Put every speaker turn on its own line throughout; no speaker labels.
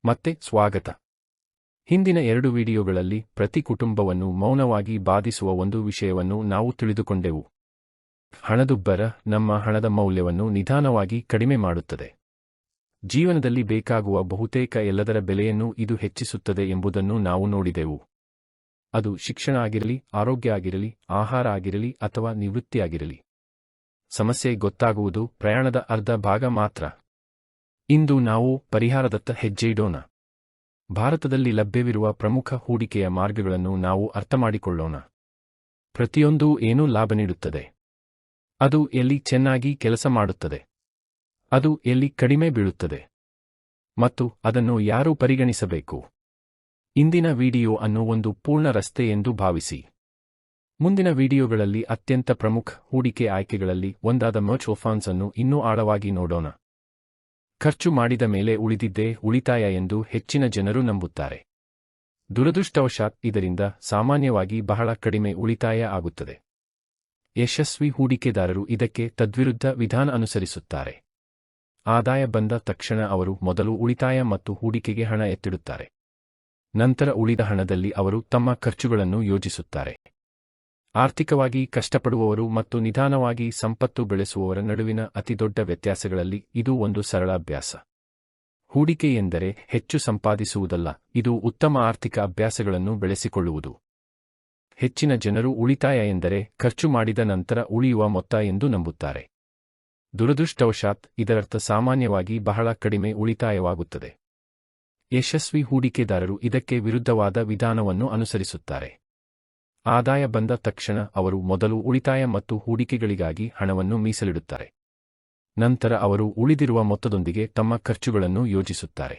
ಮತ್ತೆ ಸ್ವಾಗತ. ಹಿಂದಿನ 2 ವಿಡಿಯೋಗಳಲ್ಲಿ ಪ್ರತಿ ಕುಟುಂಬವನ್ನು ಮೌನವಾಗಿ ಬಾಧಿಸುವ ಒಂದು ವಿಷಯವನ್ನು ನಾವು ತಿಳಿದುಕೊಂಡೆವು. ಹಣದುಬ್ಬರ ನಮ್ಮ ಹಣದ ಮೌಲ್ಯವನ್ನು ನಿಧಾನವಾಗಿ ಕಡಿಮೆ ಮಾಡುತ್ತದೆ. ಜೀವನದಲ್ಲಿ ಬೇಕಾಗುವ ಬಹುತೇಕ ಎಲ್ಲದರ ಬೆಲೆಯನ್ನು ಇದು ಹೆಚ್ಚಿಸುತ್ತದೆ ಎಂಬುದನ್ನು ನಾವು ನೋಡಿದೆವು. ಅದು ಶಿಕ್ಷಣ ಆಗಿರಲಿ, ಆರೋಗ್ಯ ಆಗಿರಲಿ, ಆಹಾರ ಆಗಿರಲಿ ಅಥವಾ ನಿವೃತ್ತಿಯಾಗಿರಲಿ. ಸಮಸ್ಯೆ ಗೊತ್ತಾಗುವುದು ಪ್ರಯಾಣದ ಅರ್ಧ ಭಾಗ ಮಾತ್ರ. ಇಂದು ನಾವು ಪರಿಹಾರದತ್ತ ಹೆಜ್ಜೆ ಇಡೋಣ. ಭಾರತದಲ್ಲಿ ಲಭ್ಯವಿರುವ ಪ್ರಮುಖ ಹೂಡಿಕೆಯ ಮಾರ್ಗಗಳನ್ನು ನಾವು ಅರ್ಥಮಾಡಿಕೊಳ್ಳೋಣ. ಪ್ರತಿಯೊಂದೂ ಏನು ಲಾಭ ನೀಡುತ್ತದೆ? ಅದು ಎಲ್ಲಿ ಚೆನ್ನಾಗಿ ಕೆಲಸ ಮಾಡುತ್ತದೆ? ಅದು ಎಲ್ಲಿ ಕಡಿಮೆ ಬೀಳುತ್ತದೆ? ಮತ್ತು ಅದನ್ನು ಯಾರು ಪರಿಗಣಿಸಬೇಕು? ಇಂದಿನ ವಿಡಿಯೋ ಅನ್ನು ಒಂದು ಪೂರ್ಣ ರಸ್ತೆ ಎಂದು ಭಾವಿಸಿ. ಮುಂದಿನ ವಿಡಿಯೋಗಳಲ್ಲಿ ಅತ್ಯಂತ ಪ್ರಮುಖ ಹೂಡಿಕೆ ಆಯ್ಕೆಗಳಲ್ಲಿ ಒಂದಾದ ಮ್ಯೂಚುವಲ್ ಫಂಡ್ಸ್ ಅನ್ನು ಇನ್ನೂ ಆಳವಾಗಿ ನೋಡೋಣ. ಖರ್ಚು ಮಾಡಿದ ಮೇಲೆ ಉಳಿದಿದ್ದೇ ಉಳಿತಾಯ ಎಂದು ಹೆಚ್ಚಿನ ಜನರು ನಂಬುತ್ತಾರೆ. ದುರದೃಷ್ಟವಶಾತ್ ಇದರಿಂದ ಸಾಮಾನ್ಯವಾಗಿ ಬಹಳ ಕಡಿಮೆ ಉಳಿತಾಯ ಆಗುತ್ತದೆ. ಯಶಸ್ವಿ ಹೂಡಿಕೆದಾರರು ಇದಕ್ಕೆ ತದ್ವಿರುದ್ಧ ವಿಧಾನ ಅನುಸರಿಸುತ್ತಾರೆ. ಆದಾಯ ಬಂದ ತಕ್ಷಣ ಅವರು ಮೊದಲು ಉಳಿತಾಯ ಮತ್ತು ಹೂಡಿಕೆಗೆ ಹಣ ಎತ್ತಿಡುತ್ತಾರೆ. ನಂತರ ಉಳಿದ ಹಣದಲ್ಲಿ ಅವರು ತಮ್ಮ ಖರ್ಚುಗಳನ್ನು ಯೋಜಿಸುತ್ತಾರೆ. ಆರ್ಥಿಕವಾಗಿ ಕಷ್ಟಪಡುವವರು ಮತ್ತು ನಿಧಾನವಾಗಿ ಸಂಪತ್ತು ಬೆಳೆಸುವವರ ನಡುವಿನ ಅತಿದೊಡ್ಡ ವ್ಯತ್ಯಾಸಗಳಲ್ಲಿ ಇದು ಒಂದು ಸರಳ ಅಭ್ಯಾಸ. ಹೂಡಿಕೆ ಎಂದರೆ ಹೆಚ್ಚು ಸಂಪಾದಿಸುವುದಲ್ಲ, ಇದು ಉತ್ತಮ ಆರ್ಥಿಕ ಅಭ್ಯಾಸಗಳನ್ನು ಬೆಳೆಸಿಕೊಳ್ಳುವುದು. ಹೆಚ್ಚಿನ ಜನರು ಉಳಿತಾಯ ಎಂದರೆ ಖರ್ಚು ಮಾಡಿದ ನಂತರ ಉಳಿಯುವ ಮೊತ್ತ ಎಂದು ನಂಬುತ್ತಾರೆ. ದುರದೃಷ್ಟವಶಾತ್ ಇದರರ್ಥ ಸಾಮಾನ್ಯವಾಗಿ ಬಹಳ ಕಡಿಮೆ ಉಳಿತಾಯವಾಗುತ್ತದೆ. ಯಶಸ್ವಿ ಹೂಡಿಕೆದಾರರು ಇದಕ್ಕೆ ವಿರುದ್ಧವಾದ ವಿಧಾನವನ್ನು ಅನುಸರಿಸುತ್ತಾರೆ. ಆದಾಯ ಬಂದ ತಕ್ಷಣ ಅವರು ಮೊದಲು ಉಳಿತಾಯ ಮತ್ತು ಹೂಡಿಕೆಗಳಿಗಾಗಿ ಹಣವನ್ನು ಮೀಸಲಿಡುತ್ತಾರೆ. ನಂತರ ಅವರು ಉಳಿದಿರುವ ಮೊತ್ತದೊಂದಿಗೆ ತಮ್ಮ ಖರ್ಚುಗಳನ್ನು ಯೋಜಿಸುತ್ತಾರೆ.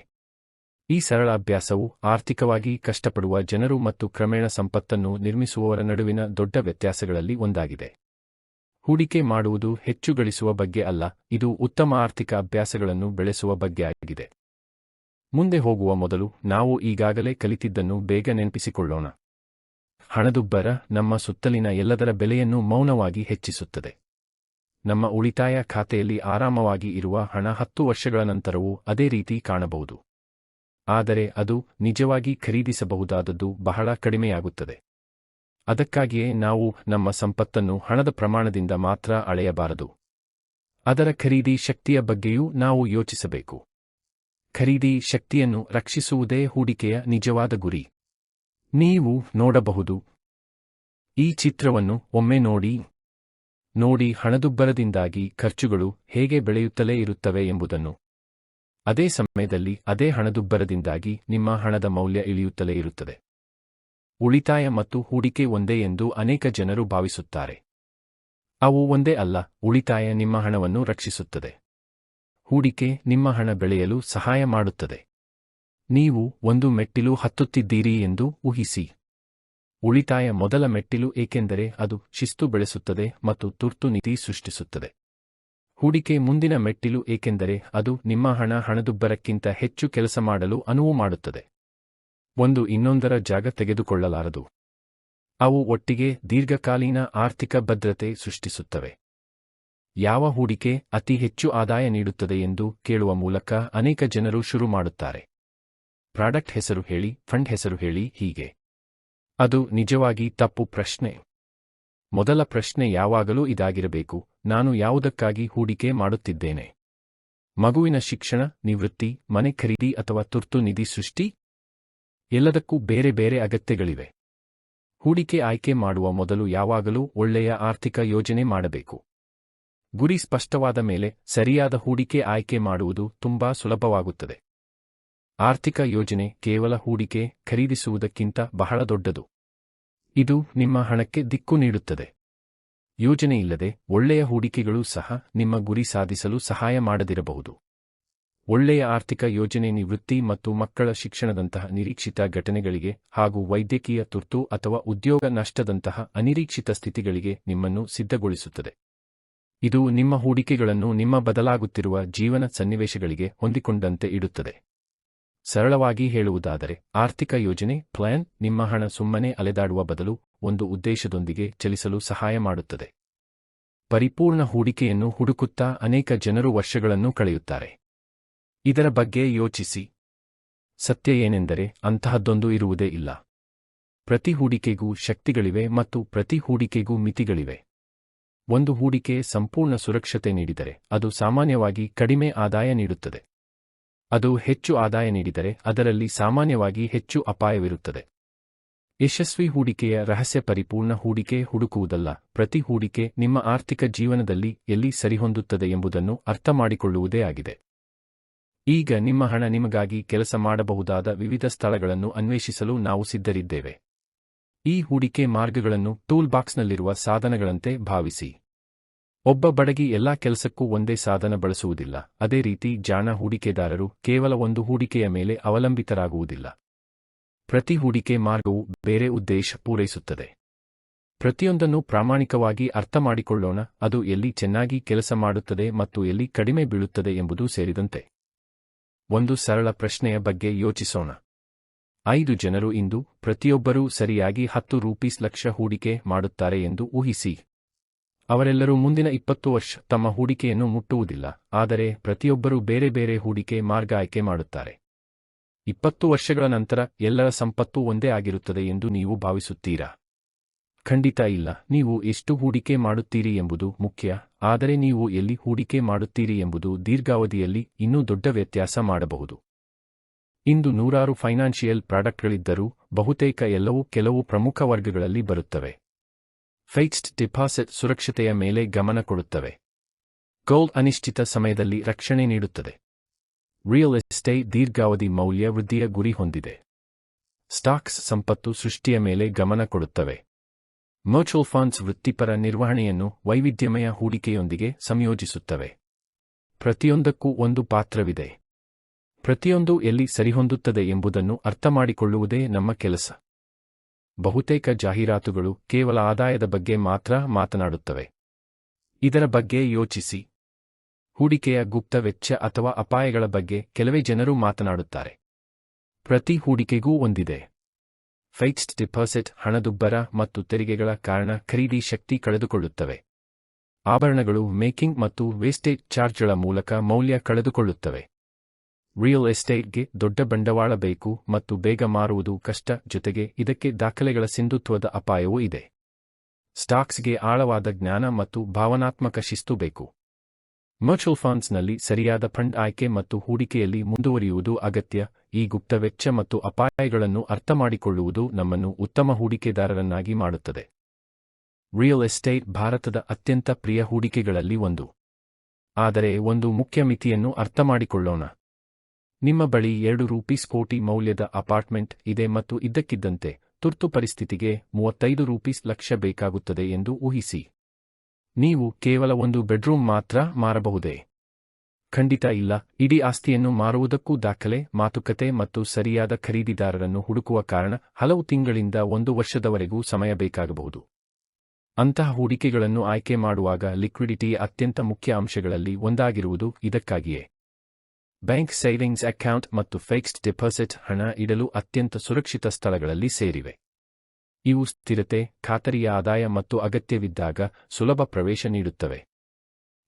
ಈ ಸರಳ ಅಭ್ಯಾಸವು ಆರ್ಥಿಕವಾಗಿ ಕಷ್ಟಪಡುವ ಜನರು ಮತ್ತು ಕ್ರಮೇಣ ಸಂಪತ್ತನ್ನು ನಿರ್ಮಿಸುವವರ ನಡುವಿನ ದೊಡ್ಡ ವ್ಯತ್ಯಾಸಗಳಲ್ಲಿ ಒಂದಾಗಿದೆ. ಹೂಡಿಕೆ ಮಾಡುವುದು ಹೆಚ್ಚು ಗಳಿಸುವ ಬಗ್ಗೆ ಅಲ್ಲ, ಇದು ಉತ್ತಮ ಆರ್ಥಿಕ ಅಭ್ಯಾಸಗಳನ್ನು ಬೆಳೆಸುವ ಬಗ್ಗೆ ಆಗಿದೆ. ಮುಂದೆ ಹೋಗುವ ಮೊದಲು ನಾವು ಈಗಾಗಲೇ ಕಲಿತಿದ್ದನ್ನು ಬೇಗ ನೆನಪಿಸಿಕೊಳ್ಳೋಣ. ಹಣದುಬ್ಬರ ನಮ್ಮ ಸುತ್ತಲಿನ ಎಲ್ಲದರ ಬೆಲೆಯನ್ನು ಮೌನವಾಗಿ ಹೆಚ್ಚಿಸುತ್ತದೆ. ನಮ್ಮ ಉಳಿತಾಯ ಖಾತೆಯಲ್ಲಿ ಆರಾಮವಾಗಿ ಇರುವ ಹಣ 10 ವರ್ಷಗಳ ನಂತರವೂ ಅದೇ ರೀತಿ ಕಾಣಬಹುದು. ಆದರೆ ಅದು ನಿಜವಾಗಿ ಖರೀದಿಸಬಹುದಾದದ್ದು ಬಹಳ ಕಡಿಮೆಯಾಗುತ್ತದೆ. ಅದಕ್ಕಾಗಿಯೇ ನಾವು ನಮ್ಮ ಸಂಪತ್ತನ್ನು ಹಣದ ಪ್ರಮಾಣದಿಂದ ಮಾತ್ರ ಅಳೆಯಬಾರದು. ಅದರ ಖರೀದಿ ಶಕ್ತಿಯ ಬಗ್ಗೆಯೂ ನಾವು ಯೋಚಿಸಬೇಕು. ಖರೀದಿ ಶಕ್ತಿಯನ್ನು ರಕ್ಷಿಸುವುದೇ ಹೂಡಿಕೆಯ ನಿಜವಾದ ಗುರಿ. ನೀವು ನೋಡಬಹುದು. ಈ ಚಿತ್ರವನ್ನು ಒಮ್ಮೆ ನೋಡಿ ಹಣದುಬ್ಬರದಿಂದಾಗಿ ಖರ್ಚುಗಳು ಹೇಗೆ ಬೆಳೆಯುತ್ತಲೇ ಇರುತ್ತವೆ ಎಂಬುದನ್ನು. ಅದೇ ಸಮಯದಲ್ಲಿ ಅದೇ ಹಣದುಬ್ಬರದಿಂದಾಗಿ ನಿಮ್ಮ ಹಣದ ಮೌಲ್ಯ ಇಳಿಯುತ್ತಲೇ ಇರುತ್ತದೆ. ಉಳಿತಾಯ ಮತ್ತು ಹೂಡಿಕೆ ಒಂದೇ ಎಂದು ಅನೇಕ ಜನರು ಭಾವಿಸುತ್ತಾರೆ. ಅವು ಒಂದೇ ಅಲ್ಲ. ಉಳಿತಾಯ ನಿಮ್ಮ ಹಣವನ್ನು ರಕ್ಷಿಸುತ್ತದೆ. ಹೂಡಿಕೆ ನಿಮ್ಮ ಹಣ ಬೆಳೆಯಲು ಸಹಾಯ ಮಾಡುತ್ತದೆ. ನೀವು ಒಂದು ಮೆಟ್ಟಿಲು ಹತ್ತುತ್ತಿದ್ದೀರಿ ಎಂದು ಊಹಿಸಿ. ಉಳಿತಾಯ ಮೊದಲ ಮೆಟ್ಟಿಲು, ಏಕೆಂದರೆ ಅದು ಶಿಸ್ತು ಬೆಳೆಸುತ್ತದೆ ಮತ್ತು ತುರ್ತು ನೀತಿ ಸೃಷ್ಟಿಸುತ್ತದೆ. ಹೂಡಿಕೆ ಮುಂದಿನ ಮೆಟ್ಟಿಲು, ಏಕೆಂದರೆ ಅದು ನಿಮ್ಮ ಹಣದುಬ್ಬರಕ್ಕಿಂತ ಹೆಚ್ಚು ಕೆಲಸ ಮಾಡಲು ಅನುವು ಮಾಡುತ್ತದೆ. ಒಂದು ಇನ್ನೊಂದರ ಜಾಗ ತೆಗೆದುಕೊಳ್ಳಲಾರದು. ಅವು ಒಟ್ಟಿಗೆ ದೀರ್ಘಕಾಲೀನ ಆರ್ಥಿಕ ಭದ್ರತೆ ಸೃಷ್ಟಿಸುತ್ತವೆ. ಯಾವ ಹೂಡಿಕೆ ಅತಿ ಹೆಚ್ಚು ಆದಾಯ ನೀಡುತ್ತದೆ ಎಂದು ಕೇಳುವ ಮೂಲಕ ಅನೇಕ ಜನರು ಶುರು ಮಾಡುತ್ತಾರೆ. ಪ್ರಾಡಕ್ಟ್ ಹೆಸರು ಹೇಳಿ, ಫಂಡ್ ಹೆಸರು ಹೇಳಿ, ಹೀಗೆ. ಅದು ನಿಜವಾಗಿ ತಪ್ಪು ಪ್ರಶ್ನೆ. ಮೊದಲ ಪ್ರಶ್ನೆ ಯಾವಾಗಲೂ ಇದಾಗಿರಬೇಕು: ನಾನು ಯಾವುದಕ್ಕಾಗಿ ಹೂಡಿಕೆ ಮಾಡುತ್ತಿದ್ದೇನೆ? ಮಗುವಿನ ಶಿಕ್ಷಣ, ನಿವೃತ್ತಿ, ಮನೆ ಖರೀದಿ ಅಥವಾ ತುರ್ತು ನಿಧಿ ಸೃಷ್ಟಿ? ಎಲ್ಲದಕ್ಕೂ ಬೇರೆ ಬೇರೆ ಅಗತ್ಯಗಳಿವೆ. ಹೂಡಿಕೆ ಆಯ್ಕೆ ಮಾಡುವ ಮೊದಲು ಯಾವಾಗಲೂ ಒಳ್ಳೆಯ ಆರ್ಥಿಕ ಯೋಜನೆ ಮಾಡಬೇಕು. ಗುರಿ ಸ್ಪಷ್ಟವಾದ ಮೇಲೆ ಸರಿಯಾದ ಹೂಡಿಕೆ ಆಯ್ಕೆ ಮಾಡುವುದು ತುಂಬಾ ಸುಲಭವಾಗುತ್ತದೆ. ಆರ್ಥಿಕ ಯೋಜನೆ ಕೇವಲ ಹೂಡಿಕೆ ಖರೀದಿಸುವುದಕ್ಕಿಂತ ಬಹಳ ದೊಡ್ಡದು. ಇದು ನಿಮ್ಮ ಹಣಕ್ಕೆ ದಿಕ್ಕು ನೀಡುತ್ತದೆ. ಯೋಜನೆಯಿಲ್ಲದೆ ಒಳ್ಳೆಯ ಹೂಡಿಕೆಗಳೂ ಸಹ ನಿಮ್ಮ ಗುರಿ ಸಾಧಿಸಲು ಸಹಾಯ ಮಾಡದಿರಬಹುದು. ಒಳ್ಳೆಯ ಆರ್ಥಿಕ ಯೋಜನೆ ನಿವೃತ್ತಿ ಮತ್ತು ಮಕ್ಕಳ ಶಿಕ್ಷಣದಂತಹ ನಿರೀಕ್ಷಿತ ಘಟನೆಗಳಿಗೆ ಹಾಗೂ ವೈದ್ಯಕೀಯ ತುರ್ತು ಅಥವಾ ಉದ್ಯೋಗ ನಷ್ಟದಂತಹ ಅನಿರೀಕ್ಷಿತ ಸ್ಥಿತಿಗಳಿಗೆ ನಿಮ್ಮನ್ನು ಸಿದ್ಧಗೊಳಿಸುತ್ತದೆ. ಇದು ನಿಮ್ಮ ಹೂಡಿಕೆಗಳನ್ನು ನಿಮ್ಮ ಬದಲಾಗುತ್ತಿರುವ ಜೀವನ ಸನ್ನಿವೇಶಗಳಿಗೆ ಹೊಂದಿಕೊಂಡಂತೆ ಇಡುತ್ತದೆ. ಸರಳವಾಗಿ ಹೇಳುವುದಾದರೆ, ಆರ್ಥಿಕ ಯೋಜನೆ ಪ್ಲಾನ್ ನಿಮ್ಮ ಹಣ ಸುಮ್ಮನೆ ಅಲೆದಾಡುವ ಬದಲು ಒಂದು ಉದ್ದೇಶದೊಂದಿಗೆ ಚಲಿಸಲು ಸಹಾಯ ಮಾಡುತ್ತದೆ. ಪರಿಪೂರ್ಣ ಹೂಡಿಕೆಯನ್ನು ಹುಡುಕುತ್ತಾ ಅನೇಕ ಜನರು ವರ್ಷಗಳನ್ನು ಕಳೆಯುತ್ತಾರೆ. ಇದರ ಬಗ್ಗೆ ಯೋಚಿಸಿ. ಸತ್ಯ ಏನೆಂದರೆ ಅಂತಹದ್ದೊಂದು ಇರುವುದೇ ಇಲ್ಲ. ಪ್ರತಿ ಹೂಡಿಕೆಗೂ ಶಕ್ತಿಗಳಿವೆ ಮತ್ತು ಪ್ರತಿ ಹೂಡಿಕೆಗೂ ಮಿತಿಗಳಿವೆ. ಒಂದು ಹೂಡಿಕೆ ಸಂಪೂರ್ಣ ಸುರಕ್ಷತೆ ನೀಡಿದರೆ ಅದು ಸಾಮಾನ್ಯವಾಗಿ ಕಡಿಮೆ ಆದಾಯ ನೀಡುತ್ತದೆ. ಅದು ಹೆಚ್ಚು ಆದಾಯ ನೀಡಿದರೆ ಅದರಲ್ಲಿ ಸಾಮಾನ್ಯವಾಗಿ ಹೆಚ್ಚು ಅಪಾಯವಿರುತ್ತದೆ. ಯಶಸ್ವಿ ಹೂಡಿಕೆಯ ರಹಸ್ಯ ಪರಿಪೂರ್ಣ ಹೂಡಿಕೆ ಹುಡುಕುವುದಲ್ಲ, ಪ್ರತಿ ಹೂಡಿಕೆ ನಿಮ್ಮ ಆರ್ಥಿಕ ಜೀವನದಲ್ಲಿ ಎಲ್ಲಿ ಸರಿಹೊಂದುತ್ತದೆ ಎಂಬುದನ್ನು ಅರ್ಥಮಾಡಿಕೊಳ್ಳುವುದೇ ಆಗಿದೆ. ಈಗ ನಿಮ್ಮ ಹಣ ನಿಮಗಾಗಿ ಕೆಲಸ ಮಾಡಬಹುದಾದ ವಿವಿಧ ಸ್ಥಳಗಳನ್ನು ಅನ್ವೇಷಿಸಲು ನಾವು ಸಿದ್ಧರಿದ್ದೇವೆ. ಈ ಹೂಡಿಕೆ ಮಾರ್ಗಗಳನ್ನು ಟೂಲ್ ಬಾಕ್ಸ್ನಲ್ಲಿರುವ ಸಾಧನಗಳಂತೆ ಭಾವಿಸಿ. ಒಬ್ಬ ಬಡಗಿ ಎಲ್ಲಾ ಕೆಲಸಕ್ಕೂ ಒಂದೇ ಸಾಧನ ಬಳಸುವುದಿಲ್ಲ, ಅದೇ ರೀತಿ ಜಾಣ ಹೂಡಿಕೆದಾರರು ಕೇವಲ ಒಂದು ಹೂಡಿಕೆಯ ಮೇಲೆ ಅವಲಂಬಿತರಾಗುವುದಿಲ್ಲ. ಪ್ರತಿ ಹೂಡಿಕೆ ಮಾರ್ಗವು ಬೇರೆ ಉದ್ದೇಶ ಪೂರೈಸುತ್ತದೆ. ಪ್ರತಿಯೊಂದನ್ನು ಪ್ರಾಮಾಣಿಕವಾಗಿ ಅರ್ಥಮಾಡಿಕೊಳ್ಳೋಣ, ಅದು ಎಲ್ಲಿ ಚೆನ್ನಾಗಿ ಕೆಲಸ ಮಾಡುತ್ತದೆ ಮತ್ತು ಎಲ್ಲಿ ಕಡಿಮೆ ಬೀಳುತ್ತದೆ ಎಂಬುದು ಸೇರಿದಂತೆ. ಒಂದು ಸರಳ ಪ್ರಶ್ನೆಯ ಬಗ್ಗೆ ಯೋಚಿಸೋಣ. 5 ಜನರು ಇಂದು ಪ್ರತಿಯೊಬ್ಬರೂ ಸರಿಯಾಗಿ 10 ರೂಪೀಸ್ ಲಕ್ಷ ಹೂಡಿಕೆ ಮಾಡುತ್ತಾರೆ ಎಂದು ಊಹಿಸಿ. ಅವರೆಲ್ಲರೂ ಮುಂದಿನ 20 ವರ್ಷ ತಮ್ಮ ಹೂಡಿಕೆಯನ್ನು ಮುಟ್ಟುವುದಿಲ್ಲ, ಆದರೆ ಪ್ರತಿಯೊಬ್ಬರೂ ಬೇರೆ ಬೇರೆ ಹೂಡಿಕೆ ಮಾರ್ಗ ಆಯ್ಕೆ ಮಾಡುತ್ತಾರೆ. 20 ವರ್ಷಗಳ ನಂತರ ಎಲ್ಲರ ಸಂಪತ್ತು ಒಂದೇ ಆಗಿರುತ್ತದೆ ಎಂದು ನೀವು ಭಾವಿಸುತ್ತೀರಾ? ಖಂಡಿತ ಇಲ್ಲ. ನೀವು ಎಷ್ಟು ಹೂಡಿಕೆ ಮಾಡುತ್ತೀರಿ ಎಂಬುದು ಮುಖ್ಯ, ಆದರೆ ನೀವು ಎಲ್ಲಿ ಹೂಡಿಕೆ ಮಾಡುತ್ತೀರಿ ಎಂಬುದು ದೀರ್ಘಾವಧಿಯಲ್ಲಿ ಇನ್ನೂ ದೊಡ್ಡ ವ್ಯತ್ಯಾಸ ಮಾಡಬಹುದು. ಇಂದು ನೂರಾರು ಫೈನಾನ್ಷಿಯಲ್ ಪ್ರಾಡಕ್ಟ್ಗಳಿದ್ದರೂ ಬಹುತೇಕ ಎಲ್ಲವೂ ಕೆಲವು ಪ್ರಮುಖ ವರ್ಗಗಳಲ್ಲಿ ಬರುತ್ತವೆ. ಫಿಕ್ಸ್ಡ್ ಡಿಪಾಸಿಟ್ ಸುರಕ್ಷತೆಯ ಮೇಲೆ ಗಮನ ಕೊಡುತ್ತವೆ. ಗೋಲ್ಡ್ ಅನಿಶ್ಚಿತ ಸಮಯದಲ್ಲಿ ರಕ್ಷಣೆ ನೀಡುತ್ತದೆ. ರಿಯಲ್ ಎಸ್ಟೇಟ್ ದೀರ್ಘಾವಧಿ ಮೌಲ್ಯ ವೃದ್ಧಿಯ ಗುರಿ ಹೊಂದಿದೆ. ಸ್ಟಾಕ್ಸ್ ಸಂಪತ್ತು ಸೃಷ್ಟಿಯ ಮೇಲೆ ಗಮನ ಕೊಡುತ್ತವೆ. ಮ್ಯೂಚುವಲ್ ಫಂಡ್ಸ್ ವೃತ್ತಿಪರ ನಿರ್ವಹಣೆಯನ್ನು ವೈವಿಧ್ಯಮಯ ಹೂಡಿಕೆಯೊಂದಿಗೆ ಸಂಯೋಜಿಸುತ್ತವೆ. ಪ್ರತಿಯೊಂದಕ್ಕೂ ಒಂದು ಪಾತ್ರವಿದೆ. ಪ್ರತಿಯೊಂದು ಎಲ್ಲಿ ಸರಿಹೊಂದುತ್ತದೆ ಎಂಬುದನ್ನು ಅರ್ಥಮಾಡಿಕೊಳ್ಳುವುದೇ ನಮ್ಮ ಕೆಲಸ. ಬಹುತೇಕ ಜಾಹೀರಾತುಗಳು ಕೇವಲ ಆದಾಯದ ಬಗ್ಗೆ ಮಾತ್ರ ಮಾತನಾಡುತ್ತವೆ. ಇದರ ಬಗ್ಗೆ ಯೋಚಿಸಿ. ಹೂಡಿಕೆಯ ಗುಪ್ತ ವೆಚ್ಚ ಅಥವಾ ಅಪಾಯಗಳ ಬಗ್ಗೆ ಕೆಲವೇ ಜನರು ಮಾತನಾಡುತ್ತಾರೆ. ಪ್ರತಿ ಹೂಡಿಕೆಗೂ ಒಂದಿದೆ. ಫಿಕ್ಸ್ಡ್ ಡಿಪಾಸಿಟ್ ಹಣದುಬ್ಬರ ಮತ್ತು ತೆರಿಗೆಗಳ ಕಾರಣ ಖರೀದಿ ಶಕ್ತಿ ಕಳೆದುಕೊಳ್ಳುತ್ತವೆ. ಆಭರಣಗಳು ಮೇಕಿಂಗ್ ಮತ್ತು ವೇಸ್ಟೇಜ್ ಚಾರ್ಜ್ಗಳ ಮೂಲಕ ಮೌಲ್ಯ ಕಳೆದುಕೊಳ್ಳುತ್ತವೆ. ರಿಯಲ್ ಎಸ್ಟೇಟ್ಗೆ ದೊಡ್ಡ ಬಂಡವಾಳ ಬೇಕು ಮತ್ತು ಬೇಗ ಮಾರುವುದು ಕಷ್ಟ, ಜೊತೆಗೆ ಇದಕ್ಕೆ ದಾಖಲೆಗಳ ಸಿಂಧುತ್ವದ ಅಪಾಯವೂ ಇದೆ. ಸ್ಟಾಕ್ಸ್ಗೆ ಆಳವಾದ ಜ್ಞಾನ ಮತ್ತು ಭಾವನಾತ್ಮಕ ಶಿಸ್ತು ಬೇಕು. ಮ್ಯೂಚುವಲ್ ಫಂಡ್ಸ್ನಲ್ಲಿ ಸರಿಯಾದ ಫಂಡ್ ಆಯ್ಕೆ ಮತ್ತು ಹೂಡಿಕೆಯಲ್ಲಿ ಮುಂದುವರಿಯುವುದು ಅಗತ್ಯ. ಈ ಗುಪ್ತ ವೆಚ್ಚ ಮತ್ತು ಅಪಾಯಗಳನ್ನು ಅರ್ಥಮಾಡಿಕೊಳ್ಳುವುದು ನಮ್ಮನ್ನು ಉತ್ತಮ ಹೂಡಿಕೆದಾರರನ್ನಾಗಿ ಮಾಡುತ್ತದೆ. ರಿಯಲ್ ಎಸ್ಟೇಟ್ ಭಾರತದ ಅತ್ಯಂತ ಪ್ರಿಯ ಹೂಡಿಕೆಗಳಲ್ಲಿ ಒಂದು. ಆದರೆ ಒಂದು ಮುಖ್ಯ ಮಿತಿಯನ್ನು ಅರ್ಥಮಾಡಿಕೊಳ್ಳೋಣ. ನಿಮ್ಮ ಬಳಿ 2 ರೂಪೀಸ್ ಕೋಟಿ ಮೌಲ್ಯದ ಅಪಾರ್ಟ್ಮೆಂಟ್ ಇದೆ ಮತ್ತು ಇದ್ದಕ್ಕಿದ್ದಂತೆ ತುರ್ತು ಪರಿಸ್ಥಿತಿಗೆ 35 ರೂಪೀಸ್ ಲಕ್ಷ ಬೇಕಾಗುತ್ತದೆ ಎಂದು ಊಹಿಸಿ. ನೀವು ಕೇವಲ ಒಂದು ಬೆಡ್ರೂಮ್ ಮಾತ್ರ ಮಾರಬಹುದೇ? ಖಂಡಿತ ಇಲ್ಲ. ಇಡೀ ಆಸ್ತಿಯನ್ನು ಮಾರುವುದಕ್ಕೂ ದಾಖಲೆ, ಮಾತುಕತೆ ಮತ್ತು ಸರಿಯಾದ ಖರೀದಿದಾರರನ್ನು ಹುಡುಕುವ ಕಾರಣ ಹಲವು ತಿಂಗಳಿಂದ 1 ವರ್ಷದವರೆಗೂ ಸಮಯ ಬೇಕಾಗಬಹುದು. ಅಂತಹ ಹೂಡಿಕೆಗಳನ್ನು ಆಯ್ಕೆ ಮಾಡುವಾಗ ಲಿಕ್ವಿಡಿಟಿಯ ಅತ್ಯಂತ ಮುಖ್ಯ ಅಂಶಗಳಲ್ಲಿ ಒಂದಾಗಿರುವುದು ಇದಕ್ಕಾಗಿಯೇ. ಬ್ಯಾಂಕ್ ಸೇವಿಂಗ್ಸ್ ಅಕೌಂಟ್ ಮತ್ತು ಫಿಕ್ಸ್ಡ್ ಡಿಪಾಸಿಟ್ ಹಣ ಇಡಲು ಅತ್ಯಂತ ಸುರಕ್ಷಿತ ಸ್ಥಳಗಳಲ್ಲಿ ಸೇರಿವೆ. ಇವು ಸ್ಥಿರತೆ, ಖಾತರಿಯ ಆದಾಯ ಮತ್ತು ಅಗತ್ಯವಿದ್ದಾಗ ಸುಲಭ ಪ್ರವೇಶ ನೀಡುತ್ತವೆ.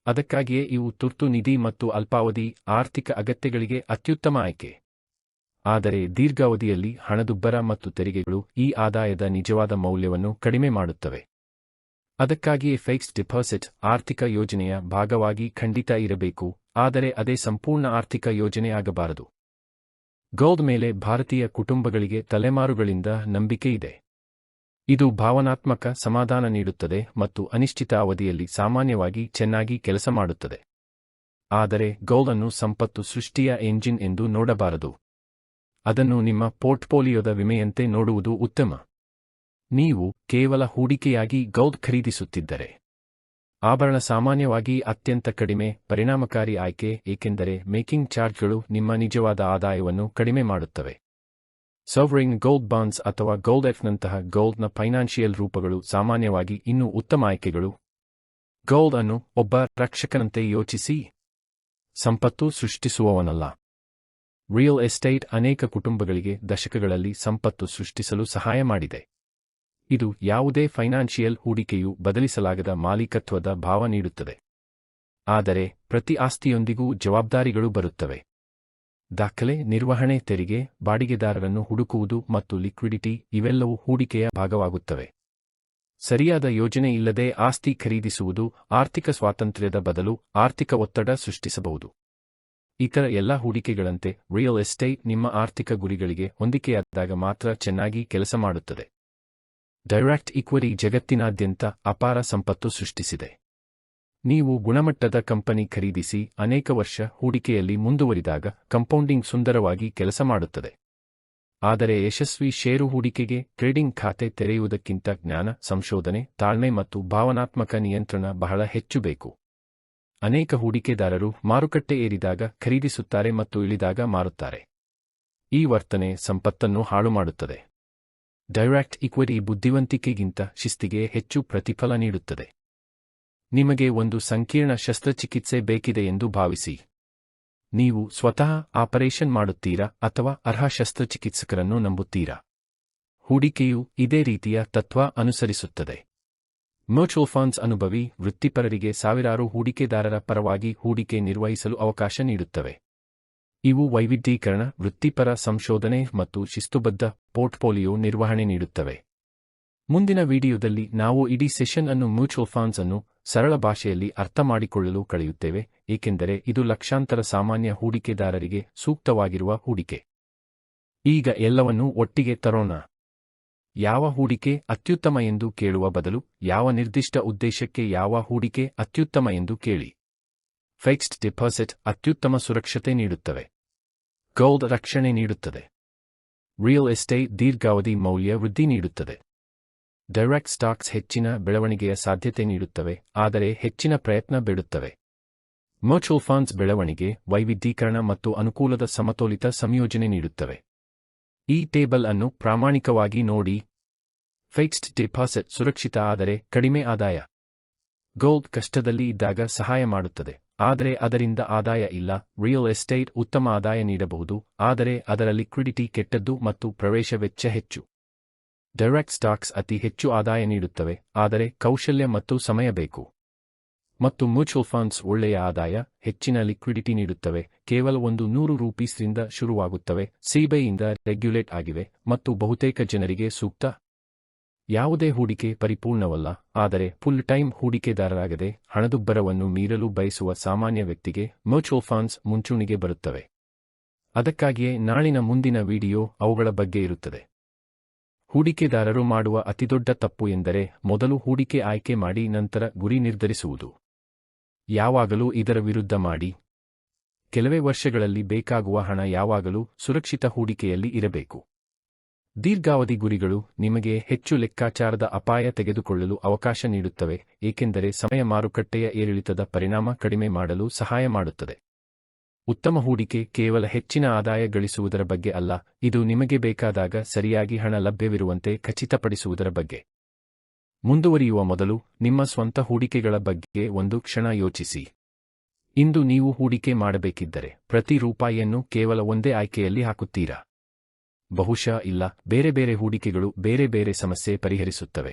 ಅದಕ್ಕಾಗಿಯೇ ಇವು ತುರ್ತು ನಿಧಿ ಮತ್ತು ಅಲ್ಪಾವಧಿ ಆರ್ಥಿಕ ಅಗತ್ಯಗಳಿಗೆ ಅತ್ಯುತ್ತಮ ಆಯ್ಕೆ. ಆದರೆ ದೀರ್ಘಾವಧಿಯಲ್ಲಿ ಹಣದುಬ್ಬರ ಮತ್ತು ತೆರಿಗೆಗಳು ಈ ಆದಾಯದ ನಿಜವಾದ ಮೌಲ್ಯವನ್ನು ಕಡಿಮೆ ಮಾಡುತ್ತವೆ. ಅದಕ್ಕಾಗಿಯೇ ಫಿಕ್ಸ್ಡ್ ಡಿಪಾಸಿಟ್ ಆರ್ಥಿಕ ಯೋಜನೆಯ ಭಾಗವಾಗಿ ಖಂಡಿತ ಇರಬೇಕು, ಆದರೆ ಅದೇ ಸಂಪೂರ್ಣ ಆರ್ಥಿಕ ಯೋಜನೆಯಾಗಬಾರದು. ಗೋಲ್ಡ್ ಮೇಲೆ ಭಾರತೀಯ ಕುಟುಂಬಗಳಿಗೆ ತಲೆಮಾರುಗಳಿಂದ ನಂಬಿಕೆ ಇದೆ. ಇದು ಭಾವನಾತ್ಮಕ ಸಮಾಧಾನ ನೀಡುತ್ತದೆ ಮತ್ತು ಅನಿಶ್ಚಿತ ಅವಧಿಯಲ್ಲಿ ಸಾಮಾನ್ಯವಾಗಿ ಚೆನ್ನಾಗಿ ಕೆಲಸ ಮಾಡುತ್ತದೆ. ಆದರೆ ಗೋಲ್ಡ್ ಅನ್ನು ಸಂಪತ್ತು ಸೃಷ್ಟಿಯ ಎಂಜಿನ್ ಎಂದು ನೋಡಬಾರದು. ಅದನ್ನು ನಿಮ್ಮ ಪೋರ್ಟ್ಫೋಲಿಯೋದ ವಿಮೆಯಂತೆ ನೋಡುವುದು ಉತ್ತಮ. ನೀವು ಕೇವಲ ಹೂಡಿಕೆಯಾಗಿ ಗೋಲ್ಡ್ ಖರೀದಿಸುತ್ತಿದ್ದರೆ ಆಭರಣ ಸಾಮಾನ್ಯವಾಗಿ ಅತ್ಯಂತ ಕಡಿಮೆ ಪರಿಣಾಮಕಾರಿ ಆಯ್ಕೆ, ಏಕೆಂದರೆ ಮೇಕಿಂಗ್ ಚಾರ್ಜ್ಗಳು ನಿಮ್ಮ ನಿಜವಾದ ಆದಾಯವನ್ನು ಕಡಿಮೆ ಮಾಡುತ್ತವೆ. ಸಾವರಿನ್ ಗೋಲ್ಡ್ ಬಾಂಡ್ಸ್ ಅಥವಾ ಗೋಲ್ಡ್ ಎಫ್ನಂತಹ ಗೋಲ್ಡ್ನ ಫೈನಾನ್ಷಿಯಲ್ ರೂಪಗಳು ಸಾಮಾನ್ಯವಾಗಿ ಇನ್ನೂ ಉತ್ತಮ ಆಯ್ಕೆಗಳು. ಗೋಲ್ಡ್ ಅನ್ನು ಒಬ್ಬ ರಕ್ಷಕನಂತೆ ಯೋಚಿಸಿ, ಸಂಪತ್ತು ಸೃಷ್ಟಿಸುವವನಲ್ಲ. ರಿಯಲ್ ಎಸ್ಟೇಟ್ ಅನೇಕ ಕುಟುಂಬಗಳಿಗೆ ದಶಕಗಳಲ್ಲಿ ಸಂಪತ್ತು ಸೃಷ್ಟಿಸಲು ಸಹಾಯ ಮಾಡಿದೆ. ಇದು ಯಾವುದೇ ಫೈನಾನ್ಷಿಯಲ್ ಹೂಡಿಕೆಯು ಬದಲಿಸಲಾಗದ ಮಾಲೀಕತ್ವದ ಭಾವ ನೀಡುತ್ತದೆ. ಆದರೆ ಪ್ರತಿ ಆಸ್ತಿಯೊಂದಿಗೂ ಜವಾಬ್ದಾರಿಗಳು ಬರುತ್ತವೆ. ದಾಖಲೆ, ನಿರ್ವಹಣೆ, ತೆರಿಗೆ, ಬಾಡಿಗೆದಾರರನ್ನು ಹುಡುಕುವುದು ಮತ್ತು ಲಿಕ್ವಿಡಿಟಿ ಇವೆಲ್ಲವೂ ಹೂಡಿಕೆಯ ಭಾಗವಾಗುತ್ತವೆ. ಸರಿಯಾದ ಯೋಜನೆ ಇಲ್ಲದೆ ಆಸ್ತಿ ಖರೀದಿಸುವುದು ಆರ್ಥಿಕ ಸ್ವಾತಂತ್ರ್ಯದ ಬದಲು ಆರ್ಥಿಕ ಒತ್ತಡ ಸೃಷ್ಟಿಸಬಹುದು. ಇತರ ಎಲ್ಲ ಹೂಡಿಕೆಗಳಂತೆ ರಿಯಲ್ ಎಸ್ಟೇಟ್ ನಿಮ್ಮ ಆರ್ಥಿಕ ಗುರಿಗಳಿಗೆ ಹೊಂದಿಕೆಯಾದಾಗ ಮಾತ್ರ ಚೆನ್ನಾಗಿ ಕೆಲಸ ಮಾಡುತ್ತದೆ. ಡೈರೆಕ್ಟ್ ಈಕ್ವಿಟಿ ಜಗತ್ತಿನಾದ್ಯಂತ ಅಪಾರ ಸಂಪತ್ತು ಸೃಷ್ಟಿಸಿದೆ. ನೀವು ಗುಣಮಟ್ಟದ ಕಂಪನಿ ಖರೀದಿಸಿ ಅನೇಕ ವರ್ಷ ಹೂಡಿಕೆಯಲ್ಲಿ ಮುಂದುವರಿದಾಗ ಕಂಪೌಂಡಿಂಗ್ ಸುಂದರವಾಗಿ ಕೆಲಸ ಮಾಡುತ್ತದೆ. ಆದರೆ ಯಶಸ್ವಿ ಷೇರು ಹೂಡಿಕೆಗೆ ಟ್ರೇಡಿಂಗ್ ಖಾತೆ ತೆರೆಯುವುದಕ್ಕಿಂತ ಜ್ಞಾನ, ಸಂಶೋಧನೆ, ತಾಳ್ಮೆ ಮತ್ತು ಭಾವನಾತ್ಮಕ ನಿಯಂತ್ರಣ ಬಹಳ ಹೆಚ್ಚು ಬೇಕು. ಅನೇಕ ಹೂಡಿಕೆದಾರರು ಮಾರುಕಟ್ಟೆ ಏರಿದಾಗ ಖರೀದಿಸುತ್ತಾರೆ ಮತ್ತು ಇಳಿದಾಗ ಮಾರುತ್ತಾರೆ. ಈ ವರ್ತನೆ ಸಂಪತ್ತನ್ನು ಹಾಳುಮಾಡುತ್ತದೆ. ಡೈರೆಕ್ಟ್ ಈಕ್ವಿಟಿ ಬುದ್ಧಿವಂತಿಕೆಗಿಂತ ಶಿಸ್ತಿಗೆ ಹೆಚ್ಚು ಪ್ರತಿಫಲ ನೀಡುತ್ತದೆ. ನಿಮಗೆ ಒಂದು ಸಂಕೀರ್ಣ ಶಸ್ತ್ರಚಿಕಿತ್ಸೆ ಬೇಕಿದೆ ಎಂದು ಭಾವಿಸಿ. ನೀವು ಸ್ವತಃ ಆಪರೇಷನ್ ಮಾಡುತ್ತೀರಾ ಅಥವಾ ಅರ್ಹ ಶಸ್ತ್ರಚಿಕಿತ್ಸಕರನ್ನು ನಂಬುತ್ತೀರಾ? ಹೂಡಿಕೆಯು ಇದೇ ರೀತಿಯ ತತ್ವ ಅನುಸರಿಸುತ್ತದೆ. ಮ್ಯೂಚುವಲ್ ಫಂಡ್ಸ್ ಅನುಭವಿ ವೃತ್ತಿಪರರಿಗೆ ಸಾವಿರಾರು ಹೂಡಿಕೆದಾರರ ಪರವಾಗಿ ಹೂಡಿಕೆ ನಿರ್ವಹಿಸಲು ಅವಕಾಶ ನೀಡುತ್ತವೆ. ಇವು ವೈವಿಧ್ಯೀಕರಣ, ವೃತ್ತಿಪರ ಸಂಶೋಧನೆ ಮತ್ತು ಶಿಸ್ತುಬದ್ಧ ಪೋರ್ಟ್ಫೋಲಿಯೋ ನಿರ್ವಹಣೆ ನೀಡುತ್ತವೆ. ಮುಂದಿನ ವಿಡಿಯೋದಲ್ಲಿ ನಾವು ಇಡೀ ಸೆಷನ್ ಅನ್ನು ಮ್ಯೂಚುವಲ್ ಫಂಡ್ಸ್ ಅನ್ನು ಸರಳ ಭಾಷೆಯಲ್ಲಿ ಅರ್ಥಮಾಡಿಕೊಳ್ಳಲು ಕಳೆಯುತ್ತೇವೆ, ಏಕೆಂದರೆ ಇದು ಲಕ್ಷಾಂತರ ಸಾಮಾನ್ಯ ಹೂಡಿಕೆದಾರರಿಗೆ ಸೂಕ್ತವಾಗಿರುವ ಹೂಡಿಕೆ. ಈಗ ಎಲ್ಲವನ್ನೂ ಒಟ್ಟಿಗೆ ತರೋಣ. ಯಾವ ಹೂಡಿಕೆ ಅತ್ಯುತ್ತಮ ಎಂದು ಕೇಳುವ ಬದಲು ಯಾವ ನಿರ್ದಿಷ್ಟ ಉದ್ದೇಶಕ್ಕೆ ಯಾವ ಹೂಡಿಕೆ ಅತ್ಯುತ್ತಮ ಎಂದು ಕೇಳಿ. ಫಿಕ್ಸ್ಡ್ ಡಿಪಾಸಿಟ್ ಅತ್ಯುತ್ತಮ ಸುರಕ್ಷತೆ ನೀಡುತ್ತವೆ. ಗೋಲ್ಡ್ ರಕ್ಷಣೆ ನೀಡುತ್ತದೆ. ರಿಯಲ್ ಎಸ್ಟೇಟ್ ದೀರ್ಘಾವಧಿ ಮೌಲ್ಯ ವೃದ್ಧಿ ನೀಡುತ್ತದೆ. ಡೈರೆಕ್ಟ್ ಸ್ಟಾಕ್ಸ್ ಹೆಚ್ಚಿನ ಬೆಳವಣಿಗೆಯ ಸಾಧ್ಯತೆ ನೀಡುತ್ತವೆ, ಆದರೆ ಹೆಚ್ಚಿನ ಪ್ರಯತ್ನ ಬೇಡುತ್ತವೆ. ಮ್ಯೂಚುವಲ್ ಫಂಡ್ಸ್ ಬೆಳವಣಿಗೆ, ವೈವಿಧ್ಯೀಕರಣ ಮತ್ತು ಅನುಕೂಲದ ಸಮತೋಲಿತ ಸಂಯೋಜನೆ ನೀಡುತ್ತವೆ. ಈ ಟೇಬಲ್ ಅನ್ನು ಪ್ರಾಮಾಣಿಕವಾಗಿ ನೋಡಿ. ಫಿಕ್ಸ್ಡ್ ಡಿಪಾಸಿಟ್ ಸುರಕ್ಷಿತ ಆದರೆ ಕಡಿಮೆ ಆದಾಯ. ಗೋಲ್ಡ್ ಕಷ್ಟದಲ್ಲಿ ಇದ್ದಾಗ ಸಹಾಯ ಮಾಡುತ್ತದೆ, ಆದರೆ ಅದರಿಂದ ಆದಾಯ ಇಲ್ಲ. ರಿಯಲ್ ಎಸ್ಟೇಟ್ ಉತ್ತಮ ಆದಾಯ ನೀಡಬಹುದು, ಆದರೆ ಅದರ ಲಿಕ್ವಿಡಿಟಿ ಕೆಟ್ಟದ್ದು ಮತ್ತು ಪ್ರವೇಶ ವೆಚ್ಚ ಹೆಚ್ಚು. ಡೈರೆಕ್ಟ್ ಸ್ಟಾಕ್ಸ್ ಅತಿ ಹೆಚ್ಚು ಆದಾಯ ನೀಡುತ್ತವೆ, ಆದರೆ ಕೌಶಲ್ಯ ಮತ್ತು ಸಮಯ ಬೇಕು. ಮತ್ತು ಮ್ಯೂಚುವಲ್ ಫಂಡ್ಸ್ ಒಳ್ಳೆಯ ಆದಾಯ, ಹೆಚ್ಚಿನ ಲಿಕ್ವಿಡಿಟಿ ನೀಡುತ್ತವೆ, ಕೇವಲ ₹100 ಶುರುವಾಗುತ್ತವೆ, ಸಿಬಿಐಯಿಂದ ರೆಗ್ಯುಲೇಟ್ ಆಗಿವೆ ಮತ್ತು ಬಹುತೇಕ ಜನರಿಗೆ ಸೂಕ್ತ. ಯಾವುದೇ ಹೂಡಿಕೆ ಪರಿಪೂರ್ಣವಲ್ಲ, ಆದರೆ ಫುಲ್ ಟೈಮ್ ಹೂಡಿಕೆದಾರರಾಗದೆ ಹಣದುಬ್ಬರವನ್ನು ಮೀರಲು ಬಯಸುವ ಸಾಮಾನ್ಯ ವ್ಯಕ್ತಿಗೆ ಮ್ಯೂಚುವಲ್ ಫಂಡ್ಸ್ ಮುಂಚೂಣಿಗೆ ಬರುತ್ತವೆ. ಅದಕ್ಕಾಗಿಯೇ ನಾಳಿನ ಮುಂದಿನ ವಿಡಿಯೋ ಅವುಗಳ ಬಗ್ಗೆ ಇರುತ್ತದೆ. ಹೂಡಿಕೆದಾರರು ಮಾಡುವ ಅತಿದೊಡ್ಡ ತಪ್ಪು ಎಂದರೆ ಮೊದಲು ಹೂಡಿಕೆ ಆಯ್ಕೆ ಮಾಡಿ ನಂತರ ಗುರಿ ನಿರ್ಧರಿಸುವುದು. ಯಾವಾಗಲೂ ಇದರ ವಿರುದ್ಧ ಮಾಡಿ. ಕೆಲವೇ ವರ್ಷಗಳಲ್ಲಿ ಬೇಕಾಗುವ ಹಣ ಯಾವಾಗಲೂ ಸುರಕ್ಷಿತ ಹೂಡಿಕೆಯಲ್ಲಿ ಇರಬೇಕು. ದೀರ್ಘಾವಧಿ ಗುರಿಗಳು ನಿಮಗೆ ಹೆಚ್ಚು ಲೆಕ್ಕಾಚಾರದ ಅಪಾಯ ತೆಗೆದುಕೊಳ್ಳಲು ಅವಕಾಶ ನೀಡುತ್ತವೆ, ಏಕೆಂದರೆ ಸಮಯ ಮಾರುಕಟ್ಟೆಯ ಏರಿಳಿತದ ಪರಿಣಾಮ ಕಡಿಮೆ ಮಾಡಲು ಸಹಾಯ ಮಾಡುತ್ತದೆ. ಉತ್ತಮ ಹೂಡಿಕೆ ಕೇವಲ ಹೆಚ್ಚಿನ ಆದಾಯ ಗಳಿಸುವುದರ ಬಗ್ಗೆ ಅಲ್ಲ, ಇದು ನಿಮಗೆ ಬೇಕಾದಾಗ ಸರಿಯಾಗಿ ಹಣ ಲಭ್ಯವಿರುವಂತೆ ಖಚಿತಪಡಿಸುವುದರ ಬಗ್ಗೆ. ಮುಂದುವರಿಯುವ ಮೊದಲು ನಿಮ್ಮ ಸ್ವಂತ ಹೂಡಿಕೆಗಳ ಬಗ್ಗೆ ಒಂದು ಕ್ಷಣ ಯೋಚಿಸಿ. ಇಂದು ನೀವು ಹೂಡಿಕೆ ಮಾಡಬೇಕಿದ್ದರೆ ಪ್ರತಿ ರೂಪಾಯಿಯನ್ನು ಕೇವಲ ಒಂದೇ ಆಯ್ಕೆಯಲ್ಲಿ ಹಾಕುತ್ತೀರಾ? ಬಹುಶಃ ಇಲ್ಲ. ಬೇರೆ ಬೇರೆ ಹೂಡಿಕೆಗಳು ಬೇರೆ ಬೇರೆ ಸಮಸ್ಯೆ ಪರಿಹರಿಸುತ್ತವೆ.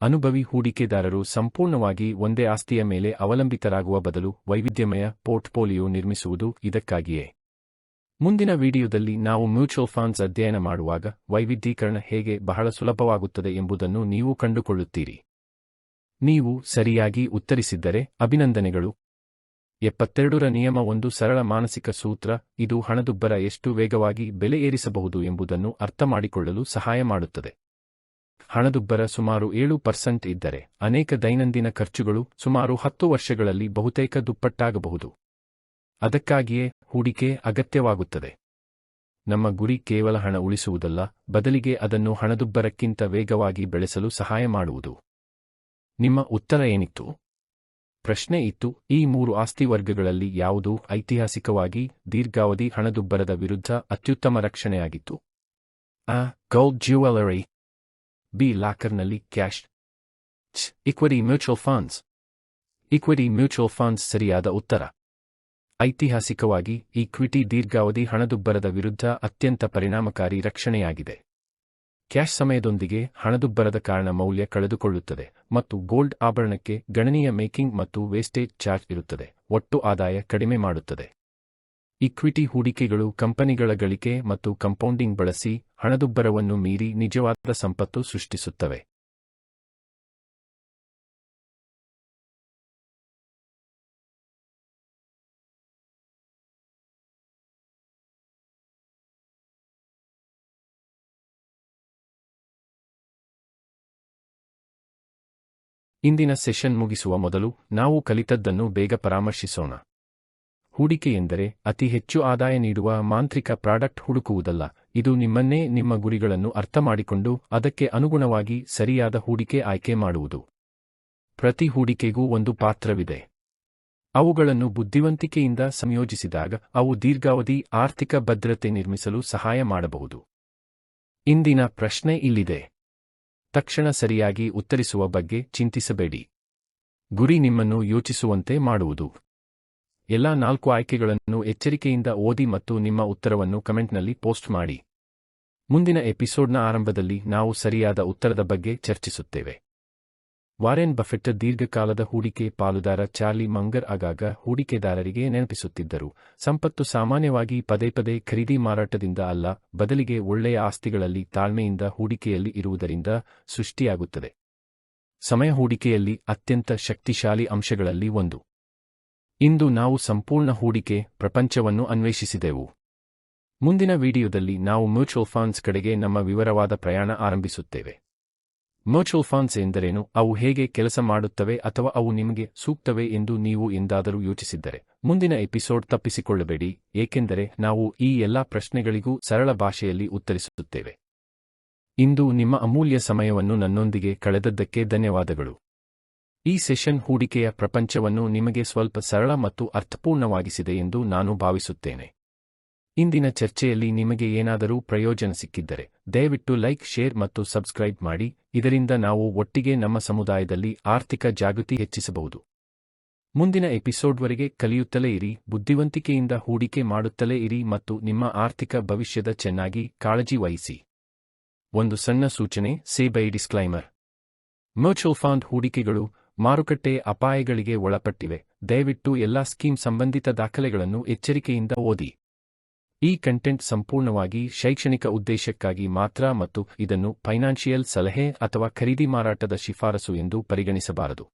ಅನುಭವಿ ಹೂಡಿಕೆದಾರರು ಸಂಪೂರ್ಣವಾಗಿ ಒಂದೇ ಆಸ್ತಿಯ ಮೇಲೆ ಅವಲಂಬಿತರಾಗುವ ಬದಲು ವೈವಿಧ್ಯಮಯ ಪೋರ್ಟ್ಫೋಲಿಯೋ ನಿರ್ಮಿಸುವುದು ಇದಕ್ಕಾಗಿಯೇ. ಮುಂದಿನ ವಿಡಿಯೋದಲ್ಲಿ ನಾವು ಮ್ಯೂಚುವಲ್ ಫಂಡ್ಸ್ ಅಧ್ಯಯನ ಮಾಡುವಾಗ ವೈವಿಧ್ಯೀಕರಣ ಹೇಗೆ ಬಹಳ ಸುಲಭವಾಗುತ್ತದೆ ಎಂಬುದನ್ನು ನೀವು ಕಂಡುಕೊಳ್ಳುತ್ತೀರಿ. ನೀವು ಸರಿಯಾಗಿ ಉತ್ತರಿಸಿದ್ದರೆ ಅಭಿನಂದನೆಗಳು. 72ರ ನಿಯಮ ಒಂದು ಸರಳ ಮಾನಸಿಕ ಸೂತ್ರ, ಇದು ಹಣದುಬ್ಬರ ಎಷ್ಟು ವೇಗವಾಗಿ ಬೆಲೆ ಏರಿಸಬಹುದು ಎಂಬುದನ್ನು ಅರ್ಥಮಾಡಿಕೊಳ್ಳಲು ಸಹಾಯ ಮಾಡುತ್ತದೆ. ಹಣದುಬ್ಬರ ಸುಮಾರು 7% ಇದ್ದರೆ ಅನೇಕ ದೈನಂದಿನ ಖರ್ಚುಗಳು ಸುಮಾರು 10 ವರ್ಷಗಳಲ್ಲಿ ಬಹುತೇಕ ದುಪ್ಪಟ್ಟಾಗಬಹುದು. ಅದಕ್ಕಾಗಿಯೇ ಹೂಡಿಕೆ ಅಗತ್ಯವಾಗುತ್ತದೆ. ನಮ್ಮ ಗುರಿ ಕೇವಲ ಹಣ ಉಳಿಸುವುದಲ್ಲ, ಬದಲಿಗೆ ಅದನ್ನು ಹಣದುಬ್ಬರಕ್ಕಿಂತ ವೇಗವಾಗಿ ಬೆಳೆಸಲು ಸಹಾಯ ಮಾಡುವುದು. ನಿಮ್ಮ ಉತ್ತರ ಏನಿತ್ತು? ಪ್ರಶ್ನೆ ಇತ್ತು, ಈ 3 ಆಸ್ತಿ ವರ್ಗಗಳಲ್ಲಿ ಯಾವುದು ಐತಿಹಾಸಿಕವಾಗಿ ದೀರ್ಘಾವಧಿ ಹಣದುಬ್ಬರದ ವಿರುದ್ಧ ಅತ್ಯುತ್ತಮ ರಕ್ಷಣೆಯಾಗಿತ್ತು? ಅ. Gold jewellery. ಬಿ. ಲಾಕರ್ನಲ್ಲಿ cash. Equity mutual funds. Equity mutual funds ಸರಿಯಾದ ಉತ್ತರ. ಐತಿಹಾಸಿಕವಾಗಿ ಈಕ್ವಿಟಿ ದೀರ್ಘಾವಧಿ ಹಣದುಬ್ಬರದ ವಿರುದ್ಧ ಅತ್ಯಂತ ಪರಿಣಾಮಕಾರಿ ರಕ್ಷಣೆಯಾಗಿದೆ. ಕ್ಯಾಶ್ ಸಮಯದೊಂದಿಗೆ ಹಣದುಬ್ಬರದ ಕಾರಣ ಮೌಲ್ಯ ಕಳೆದುಕೊಳ್ಳುತ್ತದೆ ಮತ್ತು ಗೋಲ್ಡ್ ಆಭರಣಕ್ಕೆ ಗಣನೀಯ ಮೇಕಿಂಗ್ ಮತ್ತು ವೇಸ್ಟೇಜ್ ಚಾರ್ಜ್ ಇರುತ್ತದೆ, ಒಟ್ಟು ಆದಾಯ ಕಡಿಮೆ ಮಾಡುತ್ತದೆ. ಇಕ್ವಿಟಿ ಹೂಡಿಕೆಗಳು ಕಂಪನಿಗಳ ಗಳಿಕೆ ಮತ್ತು ಕಂಪೌಂಡಿಂಗ್ ಬಳಸಿ ಹಣದುಬ್ಬರವನ್ನು ಮೀರಿ ನಿಜವಾದ ಸಂಪತ್ತು ಸೃಷ್ಟಿಸುತ್ತವೆ. ಇಂದಿನ ಸೆಷನ್ ಮುಗಿಸುವ ಮೊದಲು ನಾವು ಕಲಿತದ್ದನ್ನು ಬೇಗ ಪರಾಮರ್ಶಿಸೋಣ. ಹೂಡಿಕೆ ಎಂದರೆ ಅತಿ ಹೆಚ್ಚು ಆದಾಯ ನೀಡುವ ಮಾಂತ್ರಿಕ ಪ್ರಾಡಕ್ಟ್ ಹುಡುಕುವುದಲ್ಲ, ಇದು ನಿಮ್ಮನ್ನೇ ನಿಮ್ಮ ಗುರಿಗಳನ್ನು ಅರ್ಥಮಾಡಿಕೊಂಡು ಅದಕ್ಕೆ ಅನುಗುಣವಾಗಿ ಸರಿಯಾದ ಹೂಡಿಕೆ ಆಯ್ಕೆ ಮಾಡುವುದು. ಪ್ರತಿ ಹೂಡಿಕೆಗೂ ಒಂದು ಪಾತ್ರವಿದೆ. ಅವುಗಳನ್ನು ಬುದ್ಧಿವಂತಿಕೆಯಿಂದ ಸಂಯೋಜಿಸಿದಾಗ ಅವು ದೀರ್ಘಾವಧಿ ಆರ್ಥಿಕ ಭದ್ರತೆ ನಿರ್ಮಿಸಲು ಸಹಾಯ ಮಾಡಬಹುದು. ಇಂದಿನ ಪ್ರಶ್ನೆ ಇಲ್ಲಿದೆ. ತಕ್ಷಣ ಸರಿಯಾಗಿ ಉತ್ತರಿಸುವ ಬಗ್ಗೆ ಚಿಂತಿಸಬೇಡಿ. ಗುರಿ ನಿಮ್ಮನ್ನು ಯೋಚಿಸುವಂತೆ ಮಾಡುವುದು. ಎಲ್ಲಾ 4 ಆಯ್ಕೆಗಳನ್ನು ಎಚ್ಚರಿಕೆಯಿಂದ ಓದಿ ಮತ್ತು ನಿಮ್ಮ ಉತ್ತರವನ್ನು ಕಮೆಂಟ್ನಲ್ಲಿ ಪೋಸ್ಟ್ ಮಾಡಿ. ಮುಂದಿನ ಎಪಿಸೋಡ್ನ ಆರಂಭದಲ್ಲಿ ನಾವು ಸರಿಯಾದ ಉತ್ತರದ ಬಗ್ಗೆ ಚರ್ಚಿಸುತ್ತೇವೆ. ವಾರೆನ್ ಬಫೆಟ್ ದೀರ್ಘಕಾಲದ ಹೂಡಿಕೆ ಪಾಲುದಾರ ಚಾರ್ಲಿ ಮಂಗರ್ ಆಗಾಗ ಹೂಡಿಕೆದಾರರಿಗೆ ನೆನಪಿಸುತ್ತಿದ್ದರು, ಸಂಪತ್ತು ಸಾಮಾನ್ಯವಾಗಿ ಪದೇ ಪದೇ ಖರೀದಿ ಮಾರಾಟದಿಂದ ಅಲ್ಲ, ಬದಲಿಗೆ ಒಳ್ಳೆಯ ಆಸ್ತಿಗಳಲ್ಲಿ ತಾಳ್ಮೆಯಿಂದ ಹೂಡಿಕೆಯಲ್ಲಿ ಇರುವುದರಿಂದ ಸೃಷ್ಟಿಯಾಗುತ್ತದೆ. ಸಮಯ ಹೂಡಿಕೆಯಲ್ಲಿ ಅತ್ಯಂತ ಶಕ್ತಿಶಾಲಿ ಅಂಶಗಳಲ್ಲಿ ಒಂದು. ಇಂದು ನಾವು ಸಂಪೂರ್ಣ ಹೂಡಿಕೆ ಪ್ರಪಂಚವನ್ನು ಅನ್ವೇಷಿಸಿದೆವು. ಮುಂದಿನ ವಿಡಿಯೋದಲ್ಲಿ ನಾವು ಮ್ಯೂಚುವಲ್ ಫಂಡ್ಸ್ ಕಡೆಗೆ ನಮ್ಮ ವಿವರವಾದ ಪ್ರಯಾಣ ಆರಂಭಿಸುತ್ತೇವೆ. ಮ್ಯೂಚುವಲ್ ಫಂಡ್ಸ್ ಎಂದರೇನು, ಅವು ಹೇಗೆ ಕೆಲಸ ಮಾಡುತ್ತವೆ ಅಥವಾ ಅವು ನಿಮಗೆ ಸೂಕ್ತವೇ ಎಂದು ನೀವು ಎಂದಾದರೂ ಯೋಚಿಸಿದ್ದರೆ ಮುಂದಿನ ಎಪಿಸೋಡ್ ತಪ್ಪಿಸಿಕೊಳ್ಳಬೇಡಿ, ಏಕೆಂದರೆ ನಾವು ಈ ಎಲ್ಲಾ ಪ್ರಶ್ನೆಗಳಿಗೂ ಸರಳ ಭಾಷೆಯಲ್ಲಿ ಉತ್ತರಿಸುತ್ತೇವೆ. ಇಂದು ನಿಮ್ಮ ಅಮೂಲ್ಯ ಸಮಯವನ್ನು ನನ್ನೊಂದಿಗೆ ಕಳೆದದ್ದಕ್ಕೆ ಧನ್ಯವಾದಗಳು. ಈ ಸೆಷನ್ ಹೂಡಿಕೆಯ ಪ್ರಪಂಚವನ್ನು ನಿಮಗೆ ಸ್ವಲ್ಪ ಸರಳ ಮತ್ತು ಅರ್ಥಪೂರ್ಣವಾಗಿಸಿದೆ ಎಂದು ನಾನು ಭಾವಿಸುತ್ತೇನೆ. ಇಂದಿನ ಚರ್ಚೆಯಲ್ಲಿ ನಿಮಗೆ ಏನಾದರೂ ಪ್ರಯೋಜನ ಸಿಕ್ಕಿದ್ದರೆ ದಯವಿಟ್ಟು ಲೈಕ್, ಶೇರ್ ಮತ್ತು ಸಬ್ಸ್ಕ್ರೈಬ್ ಮಾಡಿ. ಇದರಿಂದ ನಾವು ಒಟ್ಟಿಗೆ ನಮ್ಮ ಸಮುದಾಯದಲ್ಲಿ ಆರ್ಥಿಕ ಜಾಗೃತಿ ಹೆಚ್ಚಿಸಬಹುದು. ಮುಂದಿನ ಎಪಿಸೋಡ್ವರೆಗೆ ಕಲಿಯುತ್ತಲೇ ಇರಿ, ಬುದ್ಧಿವಂತಿಕೆಯಿಂದ ಹೂಡಿಕೆ ಮಾಡುತ್ತಲೇ ಇರಿ ಮತ್ತು ನಿಮ್ಮ ಆರ್ಥಿಕ ಭವಿಷ್ಯದ ಚೆನ್ನಾಗಿ ಕಾಳಜಿ ವಹಿಸಿ. ಒಂದು ಸಣ್ಣ ಸೂಚನೆ, ಬೈ ಡಿಸ್ಕ್ಲೈಮರ್. ಮ್ಯೂಚುವಲ್ ಫಂಡ್ ಹೂಡಿಕೆಗಳು ಮಾರುಕಟ್ಟೆ ಅಪಾಯಗಳಿಗೆ ಒಳಪಟ್ಟಿವೆ. ದಯವಿಟ್ಟು ಎಲ್ಲಾ ಸ್ಕೀಮ್ ಸಂಬಂಧಿತ ದಾಖಲೆಗಳನ್ನು ಎಚ್ಚರಿಕೆಯಿಂದ ಓದಿ. ಈ ಕಂಟೆಂಟ್ ಸಂಪೂರ್ಣವಾಗಿ ಶೈಕ್ಷಣಿಕ ಉದ್ದೇಶಕ್ಕಾಗಿ ಮಾತ್ರ ಮತ್ತು ಇದನ್ನು ಫೈನಾನ್ಷಿಯಲ್ ಸಲಹೆ ಅಥವಾ ಖರೀದಿ ಮಾರಾಟದ ಶಿಫಾರಸು ಎಂದು ಪರಿಗಣಿಸಬಾರದು.